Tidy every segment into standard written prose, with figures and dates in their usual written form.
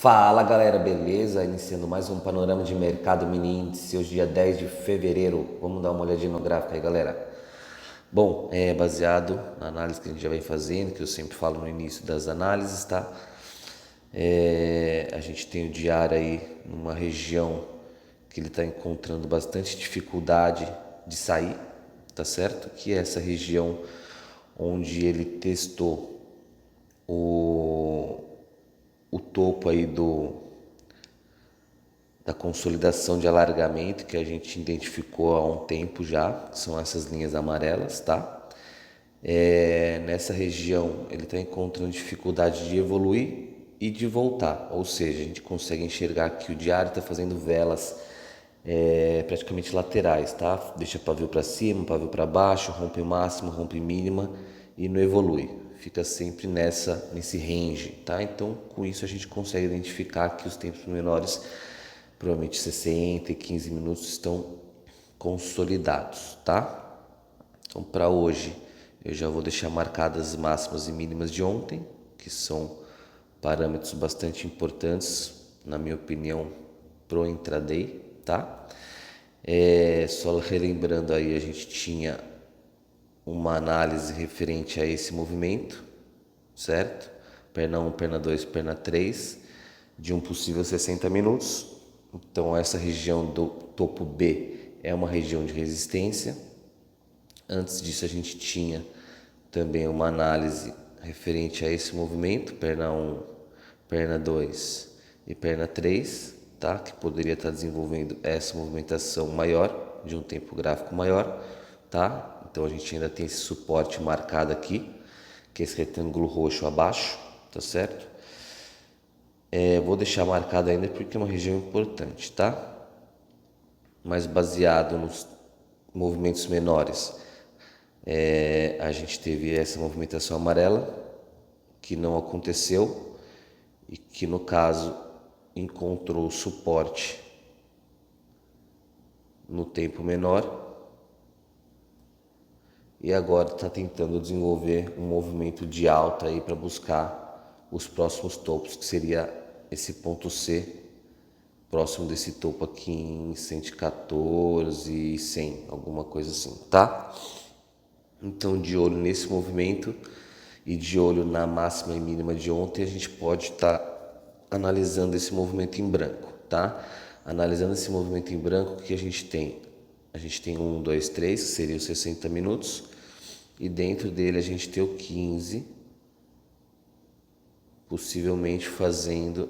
Fala galera, beleza? Iniciando mais um panorama de mercado mini índice, hoje dia 10 de fevereiro. Vamos dar uma olhadinha no gráfico aí, galera. Bom, é baseado na análise que a gente já vem fazendo, que eu sempre falo no início das análises, tá? A gente tem o diário aí numa região que ele está encontrando bastante dificuldade de sair, tá certo? Que é essa região onde ele testou o topo aí da consolidação de alargamento que a gente identificou há um tempo já, que são essas linhas amarelas, tá? Nessa região ele está encontrando dificuldade de evoluir e de voltar, ou seja, a gente consegue enxergar que o diário está fazendo velas praticamente laterais, tá? Deixa pavio para cima, pavio para baixo, rompe máxima, rompe mínima e não evolui. Fica sempre nesse range, tá? Então, com isso a gente consegue identificar que os tempos menores, provavelmente 60 e 15 minutos, estão consolidados, tá? Então, para hoje, eu já vou deixar marcadas as máximas e mínimas de ontem, que são parâmetros bastante importantes, na minha opinião, pro intraday, tá? Só relembrando aí, a gente tinha uma análise referente a esse movimento, certo? Perna 1, perna 2, perna 3, de um possível 60 minutos. Então, essa região do topo B é uma região de resistência. Antes disso, a gente tinha também uma análise referente a esse movimento, perna 1, perna 2 e perna 3, tá? Que poderia estar desenvolvendo essa movimentação maior, de um tempo gráfico maior, tá? Então a gente ainda tem esse suporte marcado aqui, que é esse retângulo roxo abaixo, tá certo? Vou deixar marcado ainda porque é uma região importante, tá? Mas baseado nos movimentos menores, a gente teve essa movimentação amarela, que não aconteceu e que no caso encontrou suporte no tempo menor e agora está tentando desenvolver um movimento de alta aí para buscar os próximos topos, que seria esse ponto C, próximo desse topo aqui em 114 e 100, alguma coisa assim, tá? Então, de olho nesse movimento e de olho na máxima e mínima de ontem, a gente pode estar analisando esse movimento em branco, tá? Analisando esse movimento em branco, o que a gente tem? A gente tem 1, 2, 3, que seria os 60 minutos, e dentro dele a gente tem o 15, possivelmente fazendo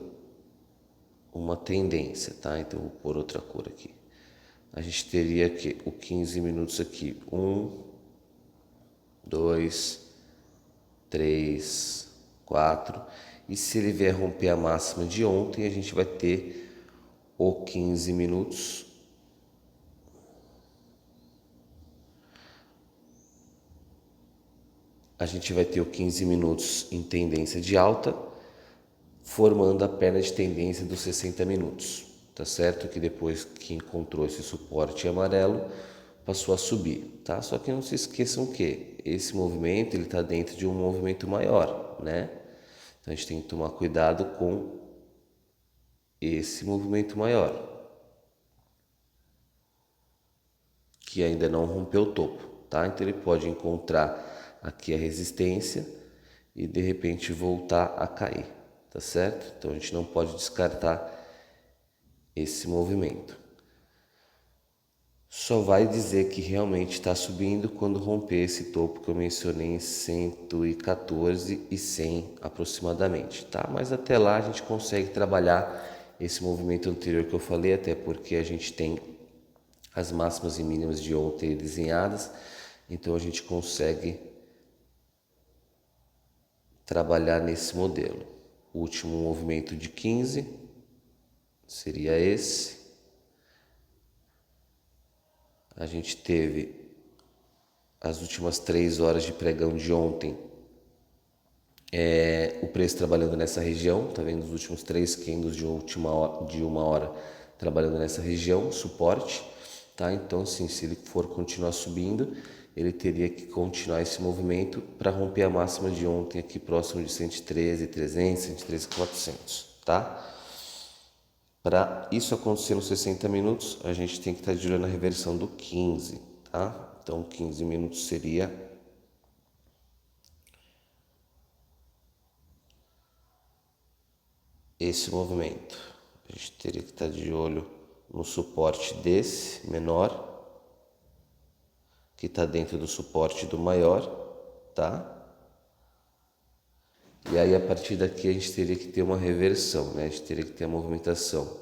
uma tendência, tá? Então vou pôr outra cor aqui. A gente teria aqui o 15 minutos aqui, 1, 2, 3, 4, e se ele vier romper a máxima de ontem, a gente vai ter o 15 minutos em tendência de alta, formando a perna de tendência dos 60 minutos, tá certo? Que depois que encontrou esse suporte amarelo, passou a subir, tá? Só que não se esqueçam que esse movimento ele está dentro de um movimento maior, né? Então a gente tem que tomar cuidado com esse movimento maior, que ainda não rompeu o topo, tá? Então ele pode encontrar aqui a resistência e de repente voltar a cair, tá certo? Então a gente não pode descartar esse movimento. Só vai dizer que realmente está subindo quando romper esse topo que eu mencionei em 114 e 100 aproximadamente, tá? Mas até lá a gente consegue trabalhar esse movimento anterior que eu falei, até porque a gente tem as máximas e mínimas de ontem desenhadas, então a gente consegue trabalhar nesse modelo. O último movimento de 15 seria esse. A gente teve as últimas 3 horas de pregão de ontem, o preço trabalhando nessa região, tá vendo? Os últimos 3 candles de uma hora trabalhando nessa região, suporte, tá? Então, assim, se ele for continuar subindo, ele teria que continuar esse movimento para romper a máxima de ontem aqui próximo de 113.300, 113.400, tá? Para isso acontecer nos 60 minutos, a gente tem que estar de olho na reversão do 15, tá? Então, 15 minutos seria esse movimento. A gente teria que estar de olho no suporte desse menor, que está dentro do suporte do maior, tá? E aí, a partir daqui, a gente teria que ter uma reversão, né? A gente teria que ter a movimentação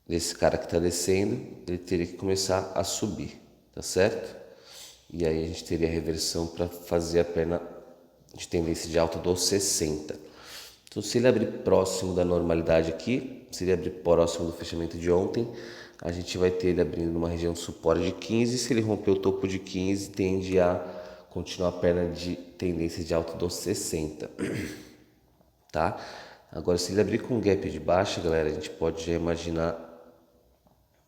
desse cara que está descendo, ele teria que começar a subir, tá certo? E aí a gente teria a reversão para fazer a perna de tendência de alta dos 60. Então, se ele abrir próximo da normalidade aqui, se ele abrir próximo do fechamento de ontem, a gente vai ter ele abrindo numa região de suporte de 15. Se ele romper o topo de 15, tende a continuar a perna de tendência de alta dos 60, tá? Agora, se ele abrir com um gap de baixa, galera, a gente pode já imaginar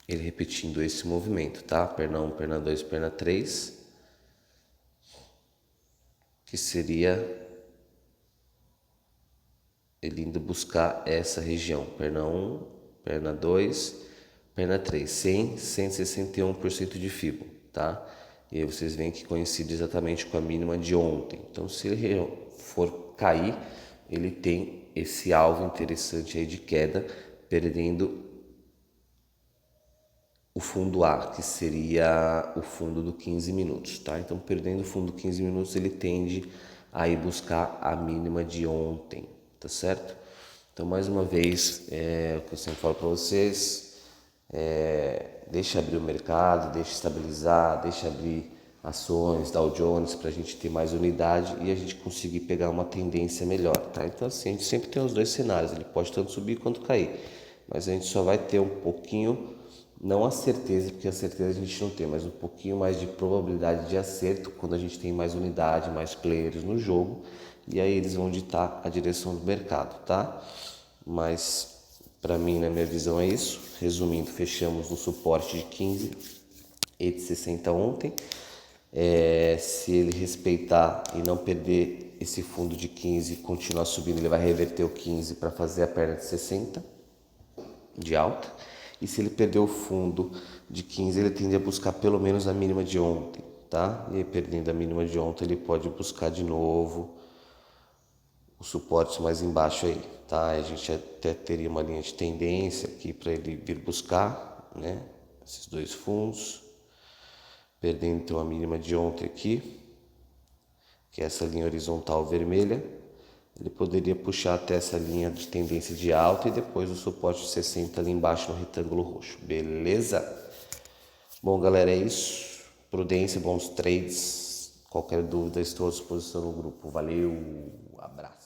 ele repetindo esse movimento, tá? Perna 1, perna 2, perna 3, que seria ele indo buscar essa região, perna 1, perna 2, perna 3, 161% de Fibo, tá? E aí vocês veem que coincide exatamente com a mínima de ontem. Então, se ele for cair, ele tem esse alvo interessante aí de queda, perdendo o fundo A, que seria o fundo do 15 minutos, tá? Então, perdendo o fundo do 15 minutos, ele tende a ir buscar a mínima de ontem, tá certo? Então, mais uma vez, o que eu sempre falo para vocês, deixa abrir o mercado, deixa estabilizar, deixa abrir ações, Dow Jones, para a gente ter mais unidade e a gente conseguir pegar uma tendência melhor, tá? Então, assim, a gente sempre tem os dois cenários, ele pode tanto subir quanto cair, mas a gente só vai ter um pouquinho, não a certeza, porque a certeza a gente não tem, mas um pouquinho mais de probabilidade de acerto quando a gente tem mais unidade, mais players no jogo, e aí eles vão ditar a direção do mercado, tá? Mas para mim, na minha visão, é isso. Resumindo, fechamos no suporte de 15 e de 60 ontem. Se ele respeitar e não perder esse fundo de 15 e continuar subindo, ele vai reverter o 15 para fazer a perna de 60 de alta. E se ele perder o fundo de 15, ele tende a buscar pelo menos a mínima de ontem, tá? E aí, perdendo a mínima de ontem, ele pode buscar de novo os suportes mais embaixo aí, tá? A gente até teria uma linha de tendência aqui para ele vir buscar, né? Esses dois fundos, perdendo então a mínima de ontem aqui, que é essa linha horizontal vermelha. Ele poderia puxar até essa linha de tendência de alta e depois o suporte de 60 ali embaixo no retângulo roxo, beleza? Bom, galera, é isso. Prudência, bons trades. Qualquer dúvida, estou à disposição no grupo. Valeu, abraço.